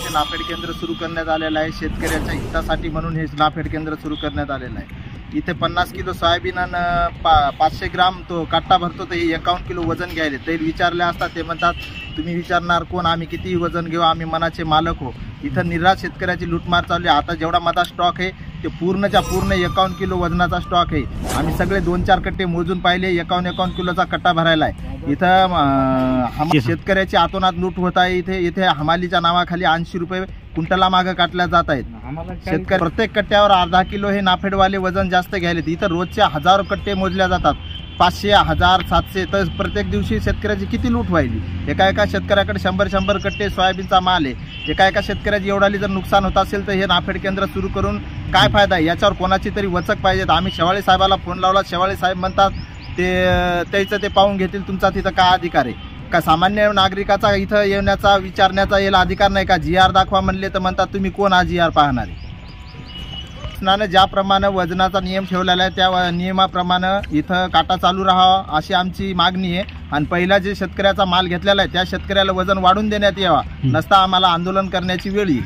इथे नाफेड केंद्र सुरू करण्यात आलेलं आहे। शेतकऱ्याच्या हितासाठी म्हणून हे नाफेड केंद्र सुरू करण्यात आलेलं आहे। इथे 50 किलो सोयाबीन आणि 500 ग्राम तो कट्टा भरतो, तर 51 किलो वजन घ्यायले। ते विचारले असतात, ते म्हणतात तुम्ही विचारणार कोण, आम्ही किती वजन घेऊ, आम्ही मनाचे मालक हो। इथं निर्राज शेतकऱ्याची लूटमार चालू आहे। आता जेवढा माझा स्टॉक आहे ते पूर्णच्या पूर्ण 51 किलो वजनाचा स्टॉक आहे। आम्ही सगळे 2-4 कट्टे मोजून पाहिले, 51 किलोचा कट्टा भरायला आहे। इथं शेतकऱ्याची आतोनात लूट होत आहे। इथे हमालीच्या नावाखाली 80 रुपये क्विंटला मागं काटल्या जात आहेत। शेतकरी प्रत्येक कट्ट्यावर अर्धा किलो हे नाफेडवाले वजन जास्त घ्यायले। इथं रोजचे हजारो कट्टे मोजल्या जातात, 500, 1000, 700। तर प्रत्येक दिवशी शेतकऱ्याची किती लूट व्हायली। एका शेतकऱ्याकडे 100 कट्टे सोयाबीनचा माल आहे। एका शेतकऱ्याची एवढाली जर नुकसान होत असेल तर हे नाफेड केंद्र सुरू करून काय फायदा आहे, याच्यावर कोणाची तरी वचक पाहिजेत। आम्ही शेवाळे साहेबाला फोन लावला, शेवाळे साहेब म्हणतात त्याचं ते पाहून घेतील, तुमचा तिथं काय अधिकार आहे का? सामान्य नागरिकाचा इथं येण्याचा विचारण्याचा याला अधिकार नाही का? GR दाखवा म्हणले तर म्हणतात तुम्ही कोण हा GR पाहणार आहे? शासनाने ज्याप्रमाणे वजनाचा नियम ठेवलेला आहे त्या नियमाप्रमाणे इथं काटा चालू राहावा अशी आमची मागणी आहे। आणि पहिला जे शेतकऱ्याचा माल घेतलेला आहे त्या शेतकऱ्याला वजन वाढून देण्यात यावा, नसता आम्हाला आंदोलन करण्याची वेळ येईल।